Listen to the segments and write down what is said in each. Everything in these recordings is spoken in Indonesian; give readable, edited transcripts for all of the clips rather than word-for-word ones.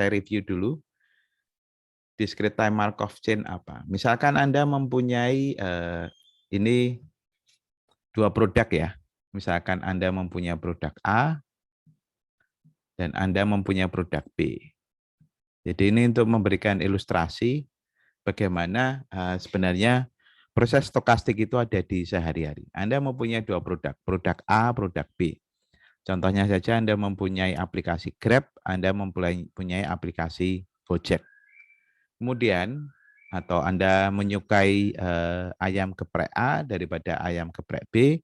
saya review dulu. Discrete time Markov chain apa? Misalkan Anda mempunyai ini dua produk ya. Misalkan Anda mempunyai produk A dan Anda mempunyai produk B. Jadi ini untuk memberikan ilustrasi bagaimana sebenarnya proses stokastik itu ada di sehari-hari. Anda mempunyai dua produk, produk A, produk B. Contohnya saja Anda mempunyai aplikasi Grab, Anda mempunyai aplikasi Gojek. Kemudian atau Anda menyukai ayam geprek A daripada ayam geprek B,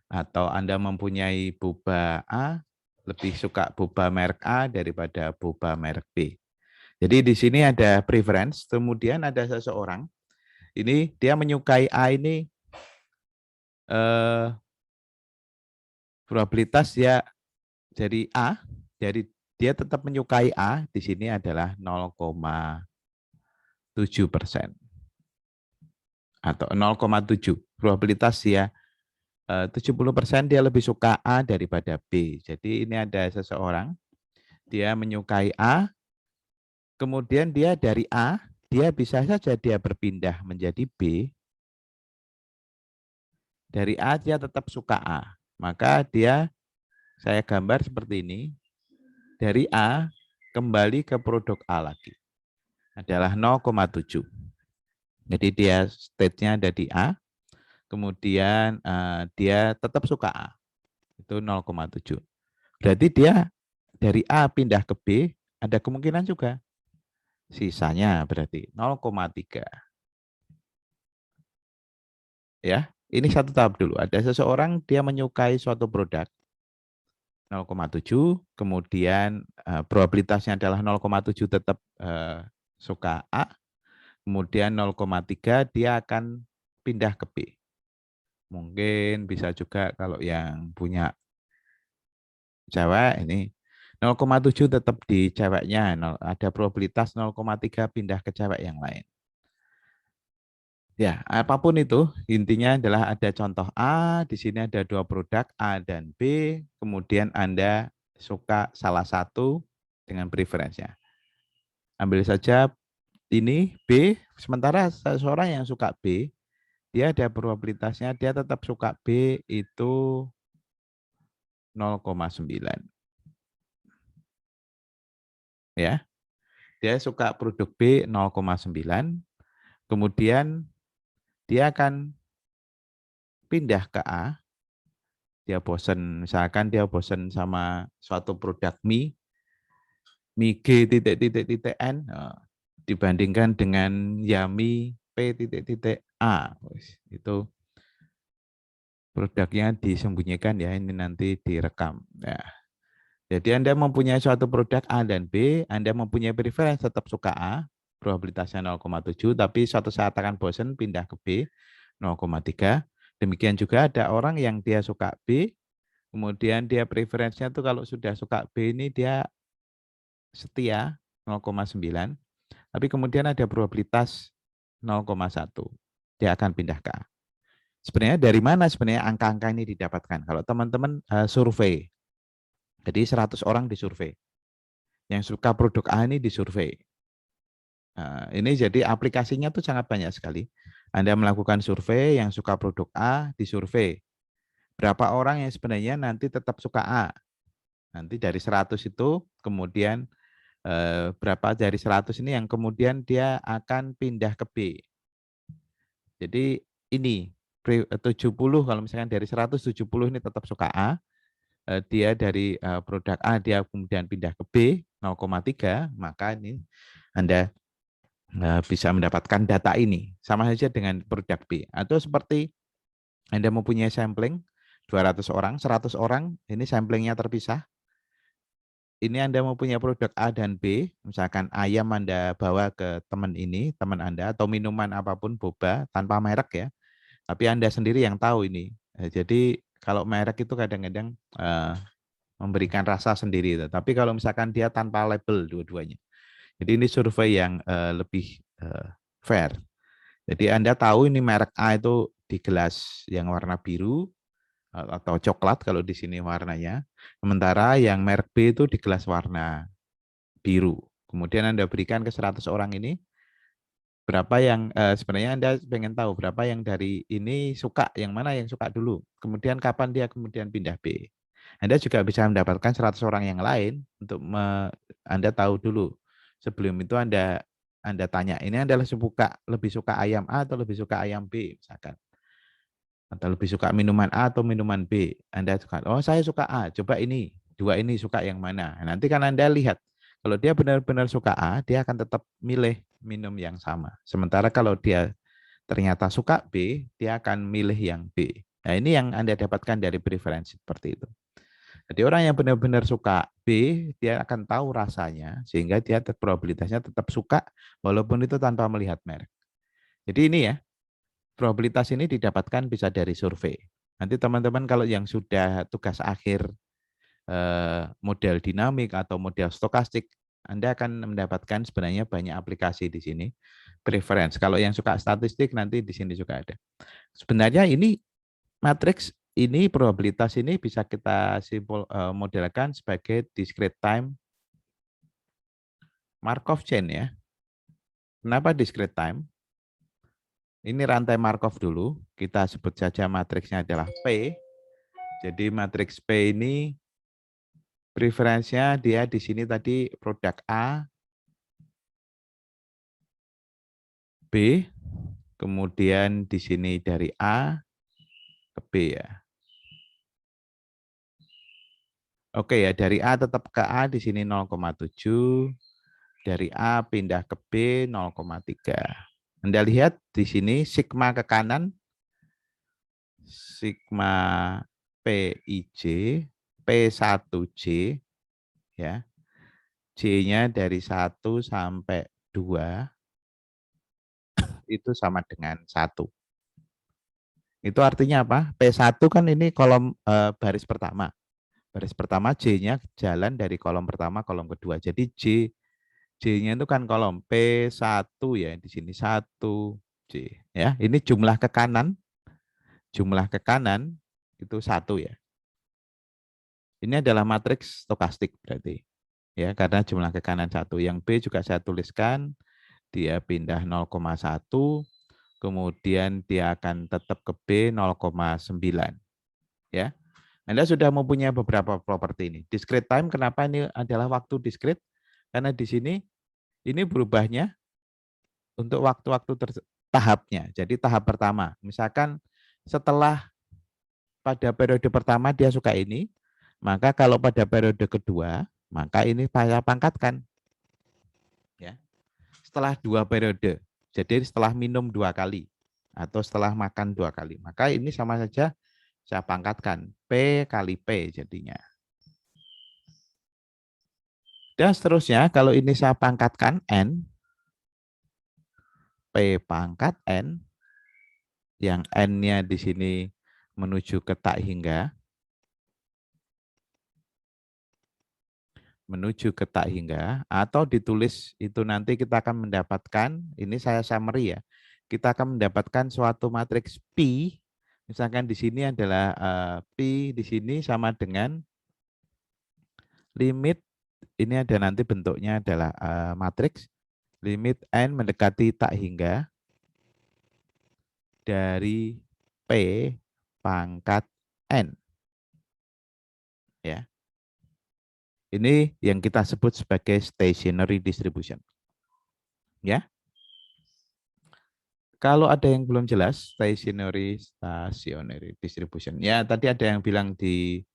atau Anda mempunyai boba A, lebih suka boba merek A daripada boba merek B. Jadi di sini ada preference, kemudian ada seseorang, ini dia menyukai A ini, probabilitas ya dari A, jadi dia tetap menyukai A, di sini adalah 0,7%. Atau 0,7. Probabilitas ya 70% dia lebih suka A daripada B. Jadi ini ada seseorang, dia menyukai A, kemudian dia dari A, dia bisa saja dia berpindah menjadi B. Dari A dia tetap suka A. Maka dia, saya gambar seperti ini, dari A kembali ke produk A lagi. Adalah 0,7. Jadi dia state-nya ada di A, kemudian dia tetap suka A. Itu 0,7. Berarti dia dari A pindah ke B, ada kemungkinan juga. Sisanya berarti 0,3. Ya, ini satu tahap dulu. Ada seseorang dia menyukai suatu produk 0,7, kemudian probabilitasnya adalah 0,7 tetap suka A, kemudian 0,3 dia akan pindah ke B. Mungkin bisa juga kalau yang punya cewek ini 0,7 tetap di ceweknya, ada probabilitas 0,3 pindah ke cewek yang lain. Ya, apapun itu, intinya adalah ada contoh A, di sini ada dua produk A dan B, kemudian Anda suka salah satu dengan preferensinya. Ambil saja ini B, sementara seseorang yang suka B, dia ada probabilitasnya, dia tetap suka B itu 0,9. Ya, dia suka produk B 0,9, kemudian dia akan pindah ke A, dia bosen, misalkan dia bosen sama suatu produk mie G titik-titik-titik-N dibandingkan dengan Yami P titik-titik A. Itu produknya disembunyikan ya, ini nanti direkam. Ya. Jadi Anda mempunyai suatu produk A dan B, Anda mempunyai preference tetap suka A, probabilitasnya 0,7, tapi suatu saat akan bosan pindah ke B 0,3. Demikian juga ada orang yang dia suka B, kemudian dia preferensinya tuh kalau sudah suka B ini dia setia 0,9, tapi kemudian ada probabilitas 0,1. Dia akan pindah ke A. Sebenarnya dari mana sebenarnya angka-angka ini didapatkan? Kalau teman-teman survei, jadi 100 orang disurvei. Yang suka produk A ini disurvei. Nah, ini jadi aplikasinya tuh sangat banyak sekali. Anda melakukan survei, yang suka produk A disurvei. Berapa orang yang sebenarnya nanti tetap suka A? Nanti dari 100 itu kemudian berapa dari 100 ini yang kemudian dia akan pindah ke B. Jadi ini 70, kalau misalkan dari 170 ini tetap suka A, dia dari produk A dia kemudian pindah ke B 0,3, maka ini Anda bisa mendapatkan data ini. Sama saja dengan produk B. Atau seperti Anda mempunyai sampling 200 orang, 100 orang, ini samplingnya terpisah. Ini Anda mempunyai produk A dan B, misalkan ayam Anda bawa ke teman ini, teman Anda, atau minuman apapun, boba, tanpa merek ya. Tapi Anda sendiri yang tahu ini. Jadi kalau merek itu kadang-kadang memberikan rasa sendiri. Tapi kalau misalkan dia tanpa label dua-duanya. Jadi ini survei yang lebih fair. Jadi Anda tahu ini merek A itu di gelas yang warna biru atau coklat kalau di sini warnanya. Sementara yang merek B itu di gelas warna biru. Kemudian Anda berikan ke 100 orang ini, berapa yang sebenarnya Anda pengen tahu berapa yang dari ini suka, yang mana yang suka dulu. Kemudian kapan dia kemudian pindah B. Anda juga bisa mendapatkan 100 orang yang lain untuk Anda tahu dulu. Sebelum itu Anda tanya, ini adalah lebih suka ayam A atau lebih suka ayam B misalkan. Atau lebih suka minuman A atau minuman B. Anda suka, oh saya suka A, coba ini, dua ini suka yang mana. Nanti kan Anda lihat, kalau dia benar-benar suka A, dia akan tetap milih minum yang sama. Sementara kalau dia ternyata suka B, dia akan milih yang B. Nah ini yang Anda dapatkan dari preferensi seperti itu. Jadi orang yang benar-benar suka B, dia akan tahu rasanya, sehingga dia probabilitasnya tetap suka, walaupun itu tanpa melihat merek. Jadi ini ya, probabilitas ini didapatkan bisa dari survei. Nanti teman-teman kalau yang sudah tugas akhir model dinamik atau model stokastik, Anda akan mendapatkan sebenarnya banyak aplikasi di sini. Preference. Kalau yang suka statistik nanti di sini juga ada. Sebenarnya ini matriks ini probabilitas ini bisa kita modelkan sebagai discrete time Markov chain ya. Kenapa discrete time? Ini rantai Markov dulu. Kita sebut saja matriksnya adalah P. Jadi matriks P ini preferensinya dia di sini tadi produk A, B, kemudian di sini dari A ke B ya. Oke ya, dari A tetap ke A di sini 0,7, dari A pindah ke B 0,3. Anda lihat di sini sigma ke kanan, sigma PIJ, P1J, ya. J-nya dari 1 sampai 2 itu sama dengan 1. Itu artinya apa? P1 kan ini kolom baris pertama. Baris pertama J-nya jalan dari kolom pertama kolom kedua. Jadi J-nya itu kan kolom P1 ya di sini 1J ya. Ini jumlah ke kanan itu 1 ya. Ini adalah matriks stokastik berarti. Ya, karena jumlah ke kanan 1. Yang B juga saya tuliskan dia pindah 0,1, kemudian dia akan tetap ke B 0,9 ya. Anda sudah mempunyai beberapa properti ini. Discrete time, kenapa ini adalah waktu discrete? Karena di sini ini berubahnya untuk waktu-waktu tahapnya. Jadi tahap pertama, misalkan setelah pada periode pertama dia suka ini, maka kalau pada periode kedua, maka ini saya pangkatkan. Ya. Setelah 2 periode, jadi setelah minum 2 kali, atau setelah makan 2 kali, maka ini sama saja saya pangkatkan, P kali P jadinya. Dan seterusnya, kalau ini saya pangkatkan N, P pangkat N, yang N-nya di sini menuju ke tak hingga, atau ditulis itu nanti kita akan mendapatkan, ini saya summary ya, kita akan mendapatkan suatu matriks P, misalkan di sini adalah P di sini sama dengan limit, ini ada nanti bentuknya adalah matriks, limit N mendekati tak hingga dari P pangkat N. Ya. Ini yang kita sebut sebagai stationary distribution. Ya. Kalau ada yang belum jelas, stationary distribution. Ya, tadi ada yang bilang di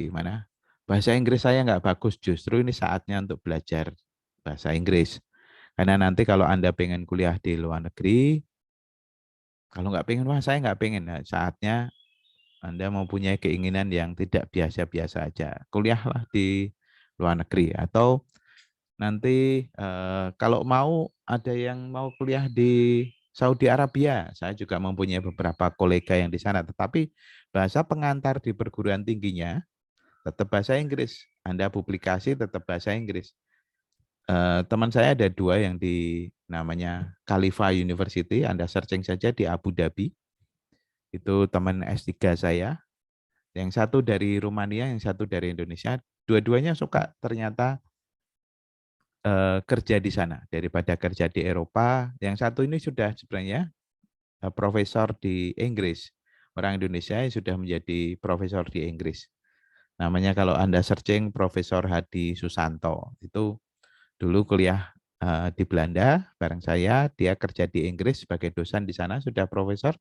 mana? Bahasa Inggris saya nggak bagus, justru ini saatnya untuk belajar bahasa Inggris. Karena nanti kalau Anda pengen kuliah di luar negeri, kalau nggak pengen, wah saya nggak pengen. Nah, saatnya Anda mempunyai keinginan yang tidak biasa-biasa aja. Kuliahlah di luar negeri. Atau nanti kalau mau ada yang mau kuliah di Saudi Arabia, saya juga mempunyai beberapa kolega yang di sana. Tetapi bahasa pengantar di perguruan tingginya tetap bahasa Inggris. Anda publikasi tetap bahasa Inggris. Teman saya ada 2 yang di namanya Khalifa University. Anda searching saja di Abu Dhabi. Itu teman S3 saya. Yang satu dari Rumania, yang satu dari Indonesia. Dua-duanya suka ternyata kerja di sana daripada kerja di Eropa. Yang satu ini sudah sebenarnya profesor di Inggris. Orang Indonesia yang sudah menjadi profesor di Inggris. Namanya kalau Anda searching Profesor Hadi Susanto. Itu dulu kuliah di Belanda bareng saya. Dia kerja di Inggris sebagai dosen di sana, sudah profesor.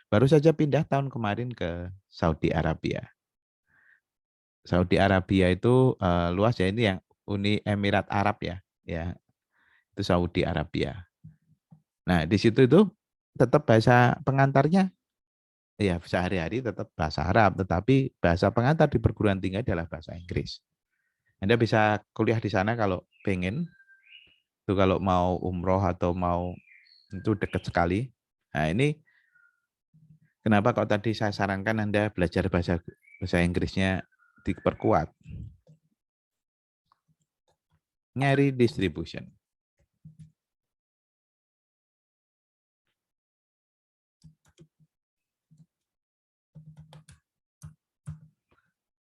Baru saja pindah tahun kemarin ke Saudi Arabia. Saudi Arabia itu luas ya, ini yang Uni Emirat Arab ya. Ya, itu Saudi Arabia. Nah, di situ itu tetap bahasa pengantarnya ya sehari-hari tetap bahasa Arab, tetapi bahasa pengantar di perguruan tinggi adalah bahasa Inggris. Anda bisa kuliah di sana kalau pengen, itu kalau mau umroh atau mau itu dekat sekali. Nah ini kenapa kok tadi saya sarankan Anda belajar bahasa Inggrisnya diperkuat. Nyari distribution.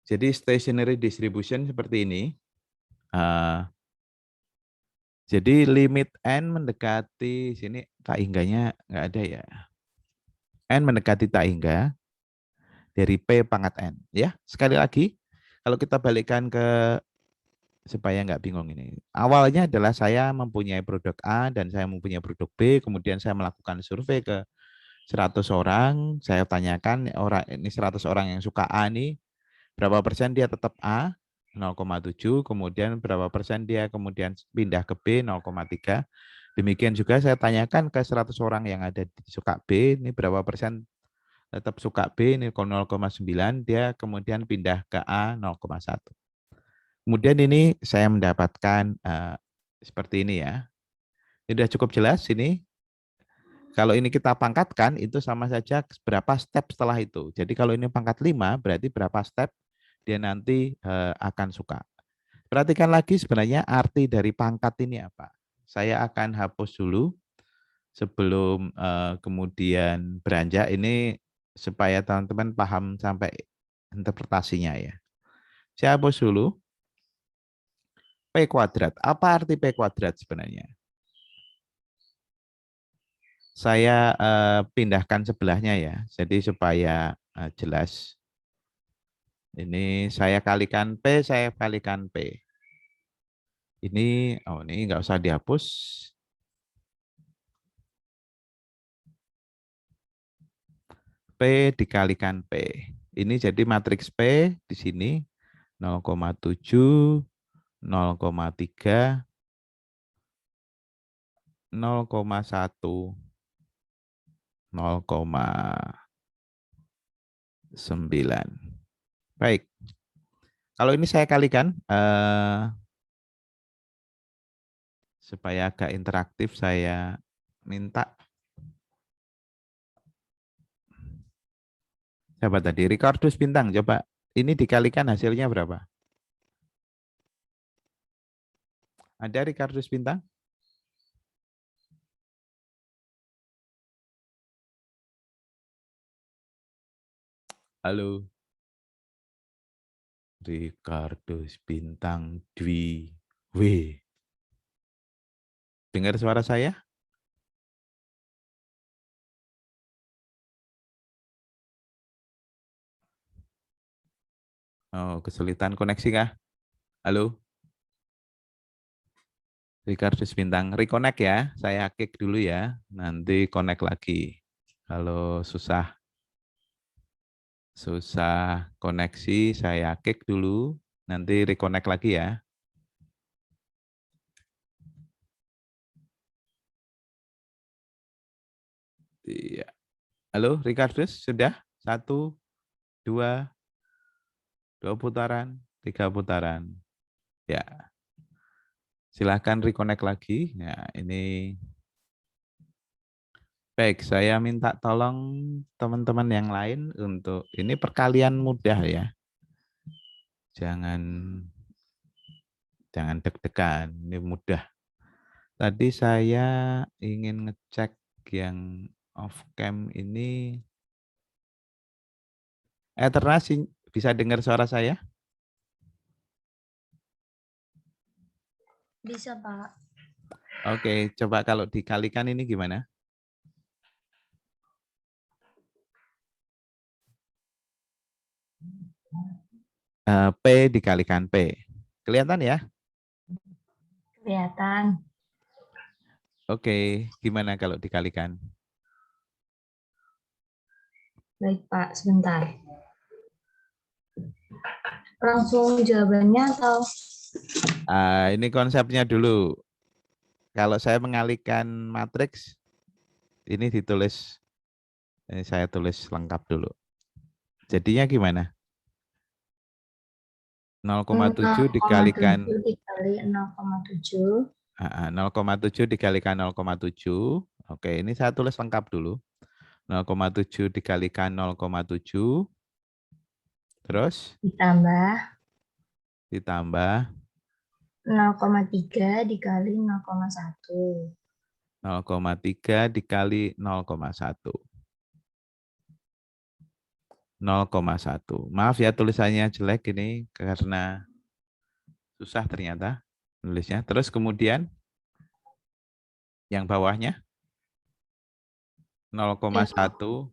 Jadi stationary distribution seperti ini. Jadi limit N mendekati, sini tak hingganya nggak ada ya. N mendekati tak hingga dari P pangkat N. Ya, sekali lagi, kalau kita balikkan ke supaya nggak bingung ini. Awalnya adalah saya mempunyai produk A dan saya mempunyai produk B, kemudian saya melakukan survei ke 100 orang, saya tanyakan orang ini 100 orang yang suka A nih, berapa persen dia tetap A? 0,7, kemudian berapa persen dia kemudian pindah ke B 0,3. Demikian juga saya tanyakan ke 100 orang yang ada di suka B, ini berapa persen tetap suka B, ini 0,9, dia kemudian pindah ke A 0,1. Kemudian ini saya mendapatkan seperti ini ya. Ini sudah cukup jelas ini. Kalau ini kita pangkatkan itu sama saja berapa step setelah itu. Jadi kalau ini pangkat 5 berarti berapa step dia nanti akan suka. Perhatikan lagi sebenarnya arti dari pangkat ini apa. Saya akan hapus dulu sebelum kemudian beranjak ini supaya teman-teman paham sampai interpretasinya ya. Saya hapus dulu. P kuadrat. Apa arti P kuadrat sebenarnya? Saya pindahkan sebelahnya ya. Jadi supaya jelas. Ini saya kalikan P, saya kalikan P. Ini, oh ini nggak usah dihapus. P dikalikan P. Ini jadi matriks P di sini 0,7, 0,3, 0,1, 0,9. Baik. Kalau ini saya kalikan, supaya agak interaktif saya minta. Siapa tadi? Ricardus Bintang. Coba ini dikalikan hasilnya berapa? Ada Ricardus Bintang? Halo. Ricardus Bintang Dwi W. Dengar suara saya? Oh, kesulitan koneksi kah? Halo, Ricardus Bintang. Reconnect ya. Saya kick dulu ya. Nanti connect lagi. Kalau susah koneksi, saya kick dulu. Nanti reconnect lagi ya. Iya. Halo, Ricardus, sudah? Satu, dua, dua putaran, tiga putaran. Ya, silahkan reconnect lagi. Ya, ini baik. Saya minta tolong teman-teman yang lain untuk ini perkalian mudah ya. Jangan deg-degan. Ini mudah. Tadi saya ingin ngecek yang off cam ini. Ternas bisa dengar suara saya? Bisa, Pak. Oke, coba kalau dikalikan ini gimana? P dikalikan P. Kelihatan ya? Kelihatan. Oke, gimana kalau dikalikan? Baik, Pak. Sebentar. Langsung jawabannya atau? Ini konsepnya dulu. Kalau saya mengalihkan matriks, ini ditulis, ini saya tulis lengkap dulu. Jadinya gimana? 0,7 dikalikan 0,7 dikali 0,7. 0,7 dikalikan 0,7. Oke, ini saya tulis lengkap dulu. 0,7 dikalikan 0,7. Terus ditambah 0,3 dikali 0,1. 0,3 dikali 0,1. 0,1. Maaf ya tulisannya jelek ini karena susah ternyata nulisnya. Terus kemudian yang bawahnya 0,1 0,1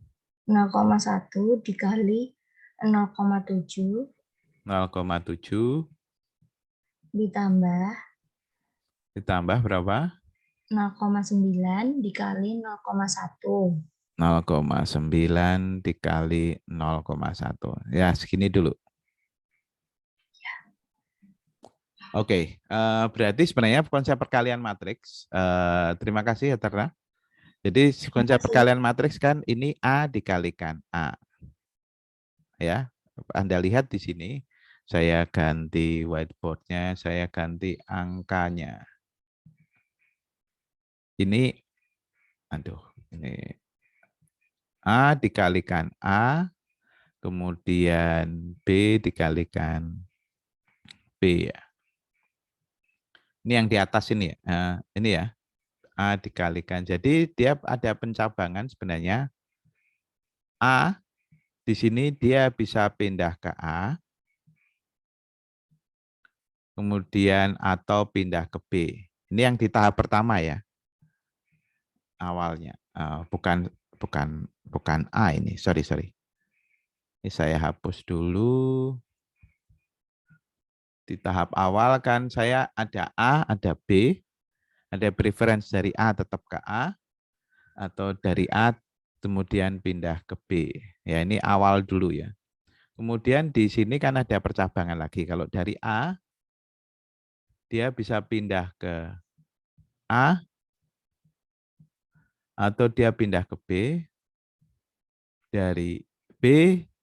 dikali 0,7 0,7 ditambah berapa? 0,9 dikali 0,1. 0,9 dikali 0,1. Ya, segini dulu. Oke, berarti sebenarnya konsep perkalian matriks. Terima kasih ya Terna. Jadi konsep perkalian matriks kan ini A dikalikan A. Ya, Anda lihat di sini. Saya ganti whiteboard-nya, saya ganti angkanya. Ini, aduh, ini A dikalikan A, kemudian B dikalikan B ya. Ini yang di atas ini ya. Ini ya. A dikalikan. Jadi dia ada pencabangan sebenarnya. A di sini dia bisa pindah ke A, kemudian atau pindah ke B. Ini yang di tahap pertama ya. Awalnya. Bukan A ini. Sorry. Ini saya hapus dulu. Di tahap awal kan saya ada A, ada B. Ada preference dari A tetap ke A, atau dari A kemudian pindah ke B. Ya, ini awal dulu ya. Kemudian di sini kan ada percabangan lagi. Kalau dari A, dia bisa pindah ke A, atau dia pindah ke B. Dari B,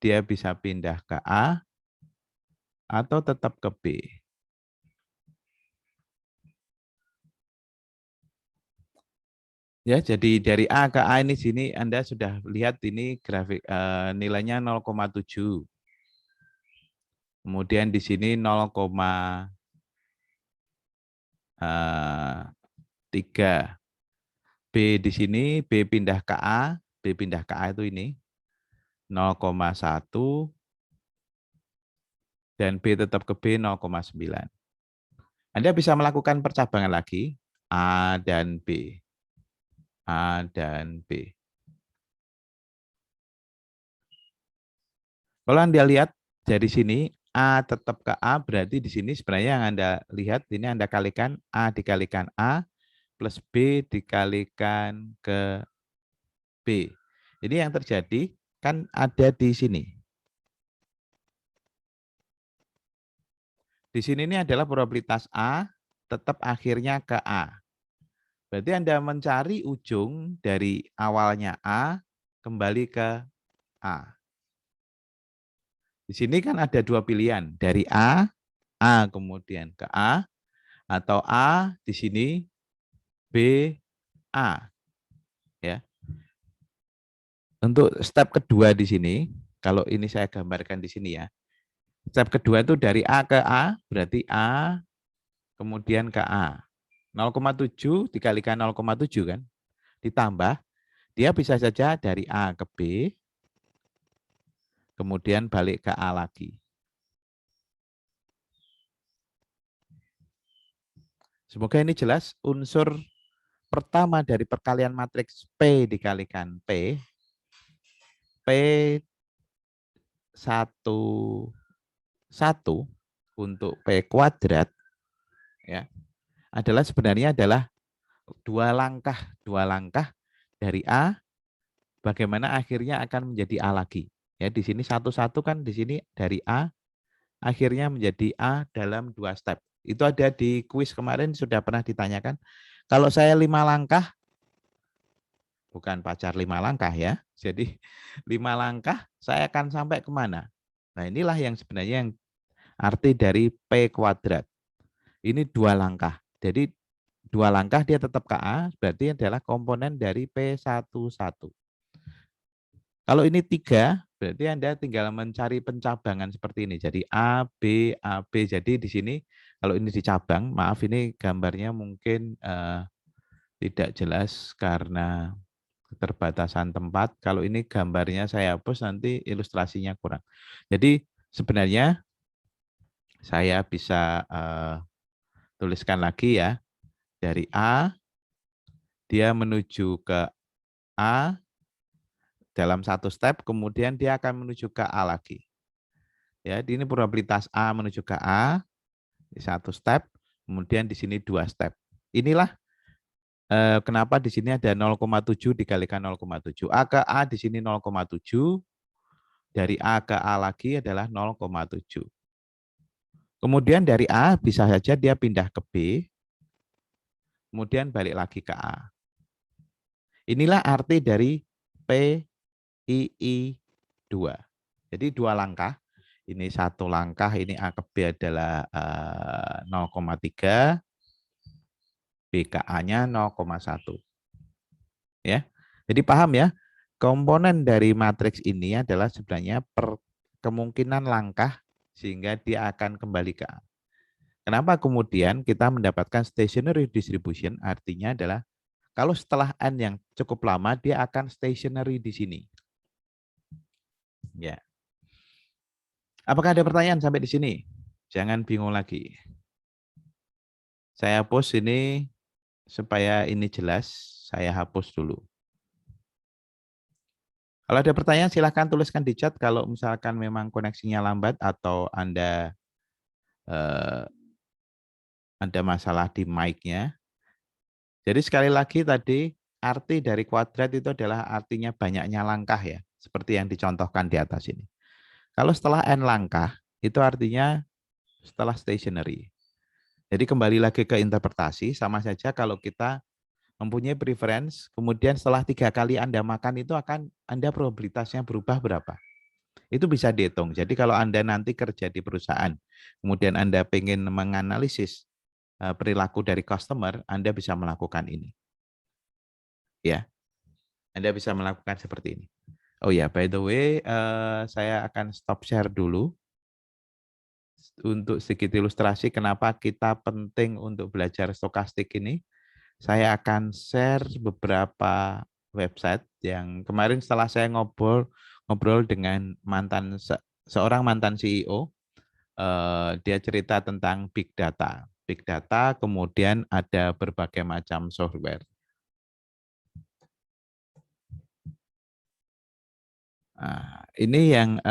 dia bisa pindah ke A, atau tetap ke B. Ya, jadi dari A ke A ini sini Anda sudah lihat ini grafik nilainya 0,7. Kemudian di sini 0,3. B di sini, B pindah ke A, B pindah ke A itu ini 0,1 dan B tetap ke B 0,9. Anda bisa melakukan percabangan lagi A dan B. A dan B. Kalau Anda lihat dari sini A tetap ke A, berarti di sini sebenarnya yang Anda lihat ini Anda kalikan A dikalikan A plus B dikalikan ke B. Ini yang terjadi kan ada di sini. Di sini ini adalah probabilitas A tetap akhirnya ke A. Berarti Anda mencari ujung dari awalnya A kembali ke A. Di sini kan ada dua pilihan, dari A kemudian ke A, atau A di sini, B, A. Ya. Untuk step kedua di sini, kalau ini saya gambarkan di sini ya. Step kedua itu dari A ke A, berarti A kemudian ke A. 0,7 dikalikan 0,7 kan, ditambah, dia bisa saja dari A ke B, kemudian balik ke A lagi. Semoga ini jelas. Unsur pertama dari perkalian matriks P dikalikan P 1 untuk P kuadrat ya adalah sebenarnya adalah dua langkah dari A bagaimana akhirnya akan menjadi A lagi. Ya, di sini 1 kan di sini dari A akhirnya menjadi A dalam 2 step. Itu ada di kuis kemarin sudah pernah ditanyakan. Kalau saya 5 langkah, bukan pacar 5 langkah ya. Jadi 5 langkah saya akan sampai kemana? Nah inilah yang sebenarnya yang arti dari P kuadrat. Ini 2 langkah. Jadi 2 langkah dia tetap ke A, berarti adalah komponen dari P11. Kalau ini 3, berarti Anda tinggal mencari pencabangan seperti ini. Jadi A, B, A, B. Jadi di sini kalau ini dicabang, maaf ini gambarnya mungkin tidak jelas karena keterbatasan tempat. Kalau ini gambarnya saya hapus nanti ilustrasinya kurang. Jadi sebenarnya saya bisa tuliskan lagi ya. Dari A, dia menuju ke A dalam 1 step, kemudian dia akan menuju ke A lagi. Ya, ini probabilitas A menuju ke A, 1 step, kemudian di sini 2 step. Inilah kenapa di sini ada 0,7 dikalikan 0,7. A ke A di sini 0,7, dari A ke A lagi adalah 0,7. Kemudian dari A bisa saja dia pindah ke B, kemudian balik lagi ke A. Inilah arti dari PII2. Jadi 2 langkah. Ini 1 langkah, ini A ke B adalah 0,3, B ke A-nya 0,1. Ya. Jadi paham ya, komponen dari matriks ini adalah sebenarnya kemungkinan langkah sehingga dia akan kembali ke A. Kenapa kemudian kita mendapatkan stationary distribution? Artinya adalah kalau setelah N yang cukup lama, dia akan stationary di sini. Ya. Apakah ada pertanyaan sampai di sini? Jangan bingung lagi. Saya hapus ini supaya ini jelas. Saya hapus dulu. Kalau ada pertanyaan silahkan tuliskan di chat. Kalau misalkan memang koneksinya lambat atau Anda ada masalah di mic-nya. Jadi sekali lagi tadi arti dari kuadrat itu adalah artinya banyaknya langkah ya. Seperti yang dicontohkan di atas ini. Kalau setelah N langkah itu artinya setelah stationary. Jadi kembali lagi ke interpretasi sama saja kalau kita mempunyai preference, kemudian setelah 3 kali Anda makan itu akan Anda probabilitasnya berubah berapa? Itu bisa dihitung. Jadi kalau Anda nanti kerja di perusahaan, kemudian Anda ingin menganalisis perilaku dari customer, Anda bisa melakukan ini. Ya, Anda bisa melakukan seperti ini. Oh ya, by the way, saya akan stop share dulu untuk sedikit ilustrasi kenapa kita penting untuk belajar stokastik ini. Saya akan share beberapa website yang kemarin setelah saya ngobrol dengan seorang mantan CEO, dia cerita tentang big data. Big data, kemudian ada berbagai macam software. Nah, ini yang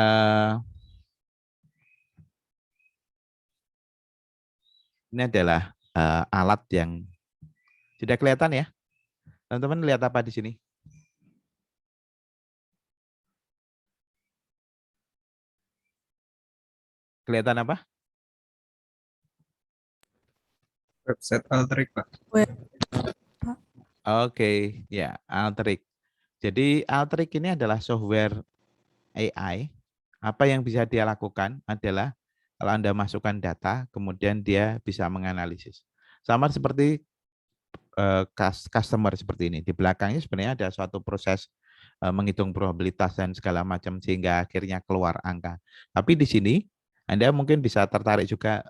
ini adalah alat yang sudah kelihatan ya. Teman-teman lihat apa di sini? Kelihatan apa? Website Alteryx, Pak. Oke, ya, Alteryx. Jadi Alteryx ini adalah software AI. Apa yang bisa dia lakukan adalah kalau Anda masukkan data, kemudian dia bisa menganalisis. Sama seperti customer seperti ini. Di belakangnya sebenarnya ada suatu proses menghitung probabilitas dan segala macam sehingga akhirnya keluar angka. Tapi di sini Anda mungkin bisa tertarik juga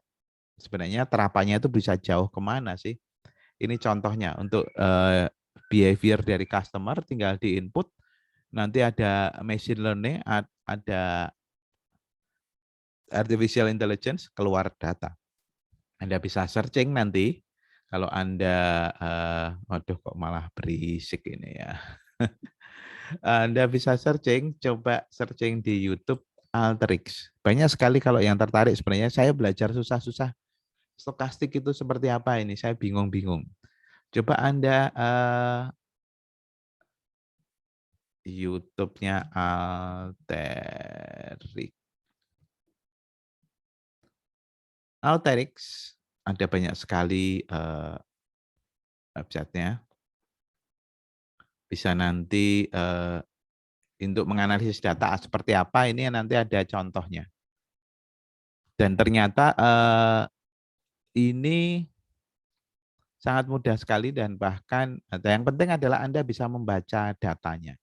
sebenarnya terapannya itu bisa jauh kemana sih? Ini contohnya untuk behavior dari customer tinggal di input, nanti ada machine learning, ada artificial intelligence, keluar data. Anda bisa searching nanti, Kalau Anda, waduh kok malah berisik ini ya. Anda bisa searching, coba searching di YouTube Alteryx. Banyak sekali kalau yang tertarik sebenarnya saya belajar susah-susah. Stokastik itu seperti apa ini? Saya bingung-bingung. Coba Anda YouTube-nya Alteryx. Alteryx ada banyak sekali websitenya. Bisa nanti untuk menganalisis data seperti apa ini nanti ada contohnya. Dan ternyata ini sangat mudah sekali dan bahkan yang penting adalah Anda bisa membaca datanya.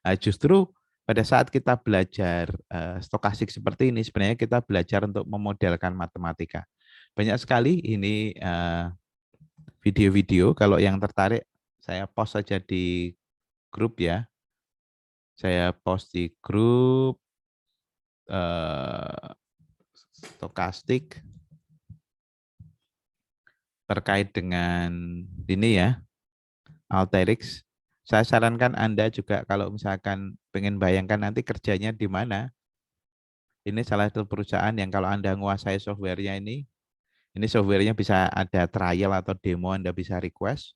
Nah, justru pada saat kita belajar stokastik seperti ini, sebenarnya kita belajar untuk memodelkan matematika. Banyak sekali ini video-video, kalau yang tertarik saya post saja di grup ya. Saya post di grup stokastik terkait dengan ini ya, Alteryx. Saya sarankan Anda juga kalau misalkan pengen bayangkan nanti kerjanya di mana. Ini salah satu perusahaan yang kalau Anda menguasai software-nya ini software-nya bisa ada trial atau demo Anda bisa request.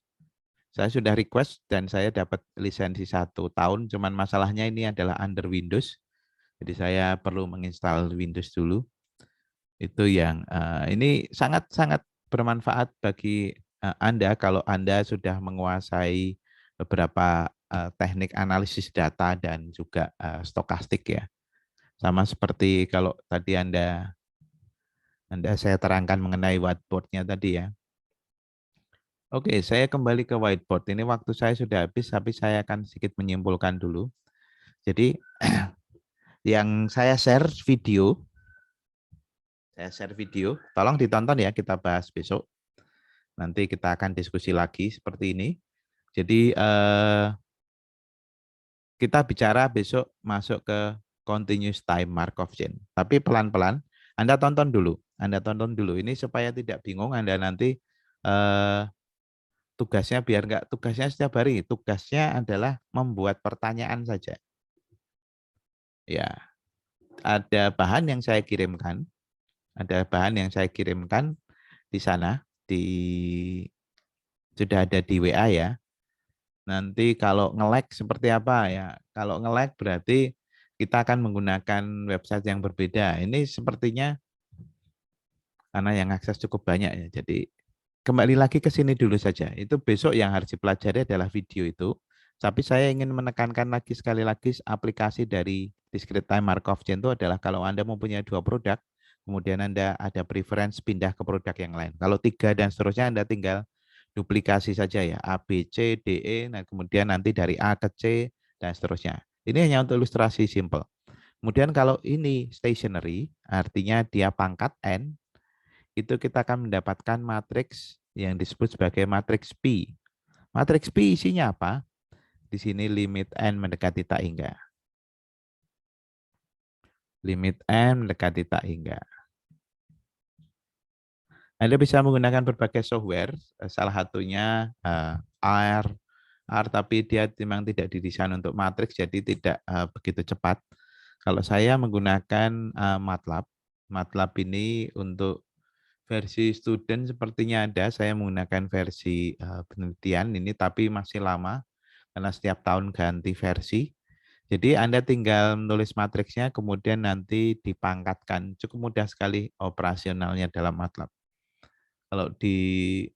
Saya sudah request dan saya dapat lisensi 1 tahun, cuman masalahnya ini adalah under Windows. Jadi saya perlu menginstal Windows dulu. Itu yang ini sangat-sangat bermanfaat bagi Anda kalau Anda sudah menguasai beberapa teknik analisis data dan juga stokastik ya. Sama seperti kalau tadi Anda saya terangkan mengenai whiteboard-nya tadi ya. Oke, saya kembali ke whiteboard. Ini waktu saya sudah habis, tapi saya akan sedikit menyimpulkan dulu. Jadi yang saya share video, tolong ditonton ya, kita bahas besok. Nanti kita akan diskusi lagi seperti ini. Jadi kita bicara besok masuk ke continuous time Markov chain. Tapi pelan-pelan, Anda tonton dulu. Ini supaya tidak bingung Anda nanti tugasnya biar enggak tugasnya setiap hari. Tugasnya adalah membuat pertanyaan saja. Ya, ada bahan yang saya kirimkan. Di sana, sudah ada di WA ya. Nanti kalau nge-lag seperti apa ya? Kalau nge-lag berarti kita akan menggunakan website yang berbeda. Ini sepertinya karena yang akses cukup banyak ya. Jadi kembali lagi ke sini dulu saja. Itu besok yang harus dipelajari adalah video itu. Tapi saya ingin menekankan lagi sekali lagi aplikasi dari discrete time Markov chain itu adalah kalau Anda mempunyai 2 produk, kemudian Anda ada preference pindah ke produk yang lain. Kalau 3 dan seterusnya Anda tinggal duplikasi saja ya, A, B, C, D, E, nah kemudian nanti dari A ke C dan seterusnya. Ini hanya untuk ilustrasi simple. Kemudian kalau ini stationary, artinya dia pangkat N, itu kita akan mendapatkan matriks yang disebut sebagai matriks P. Matriks P isinya apa? Di sini limit N mendekati tak hingga. Limit N mendekati tak hingga. Anda bisa menggunakan berbagai software, salah satunya R, tapi dia memang tidak didesain untuk matriks, jadi tidak begitu cepat. Kalau saya menggunakan MATLAB, MATLAB ini untuk versi student sepertinya ada, saya menggunakan versi penelitian ini, tapi masih lama, karena setiap tahun ganti versi. Jadi Anda tinggal menulis matriksnya, kemudian nanti dipangkatkan. Cukup mudah sekali operasionalnya dalam MATLAB. Kalau di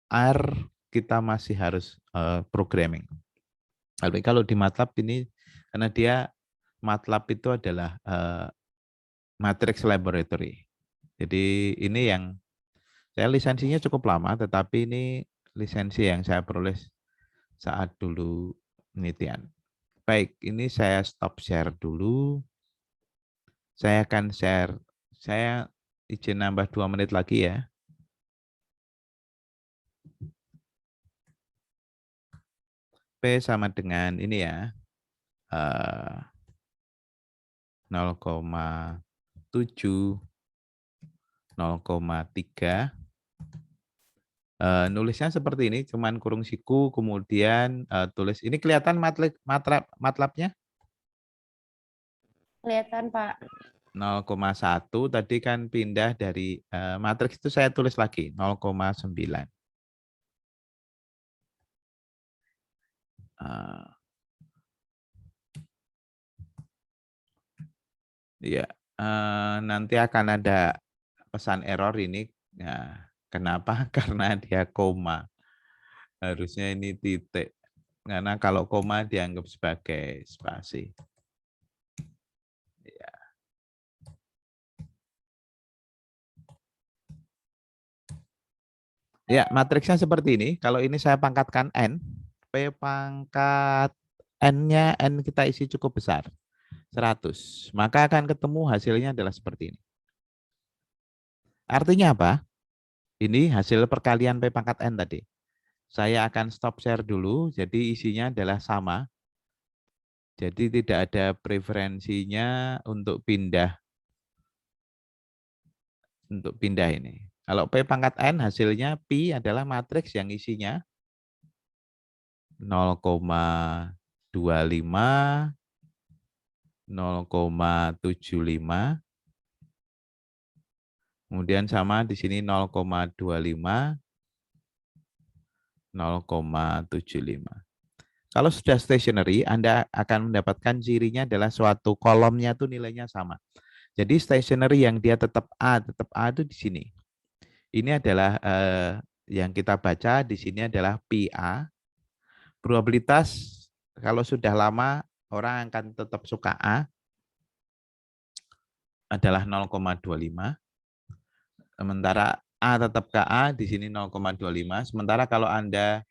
R kita masih harus programming. Tapi kalau di MATLAB ini, karena dia MATLAB itu adalah matrix laboratory. Jadi ini yang saya lisensinya cukup lama, tetapi ini lisensi yang saya peroleh saat dulu penelitian. Baik, ini saya stop share dulu. Saya akan share, saya izin nambah 2 menit lagi ya. P sama dengan ini ya, 0,7, 0,3, Nulisnya seperti ini, cuman kurung siku, kemudian tulis. Ini kelihatan matlabnya? Kelihatan, Pak. 0,1 tadi kan pindah dari matriks itu saya tulis lagi 0,9. Ya, nanti akan ada pesan error ini. Nah, kenapa? Karena dia koma. Harusnya ini titik. Karena kalau koma dianggap sebagai spasi. Ya. Ya, matriksnya seperti ini. Kalau ini saya pangkatkan N, P pangkat N-nya, N kita isi cukup besar, 100. Maka akan ketemu hasilnya adalah seperti ini. Artinya apa? Ini hasil perkalian P pangkat N tadi. Saya akan stop share dulu, jadi isinya adalah sama. Jadi tidak ada preferensinya untuk pindah. Untuk pindah ini. Kalau P pangkat N hasilnya Pi adalah matriks yang isinya 0,25, 0,75, kemudian sama di sini 0,25, 0,75. Kalau sudah stationary, Anda akan mendapatkan cirinya adalah suatu kolomnya tuh nilainya sama. Jadi stationary yang dia tetap A itu di sini. Ini adalah yang kita baca di sini adalah PA. Probabilitas kalau sudah lama orang akan tetap suka A adalah 0,25. Sementara A tetap KA di sini 0,25. Sementara kalau Anda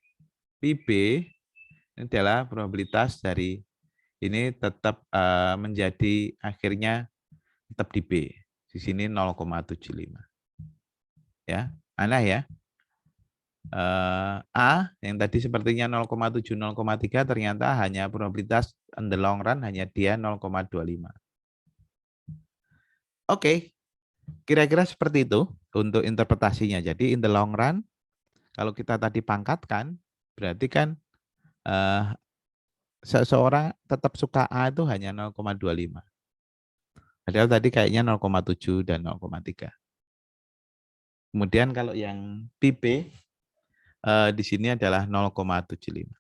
PB ini adalah probabilitas dari ini tetap menjadi akhirnya tetap di B. Di sini 0,75. Ya, aneh ya. A yang tadi sepertinya 0,7, 0,3 ternyata hanya probabilitas in the long run hanya dia 0,25. Oke, kira-kira seperti itu untuk interpretasinya. Jadi in the long run, kalau kita tadi pangkatkan, berarti kan seseorang tetap suka A itu hanya 0,25. Padahal tadi kayaknya 0,7 dan 0,3. Kemudian kalau yang PB di sini adalah 0,75.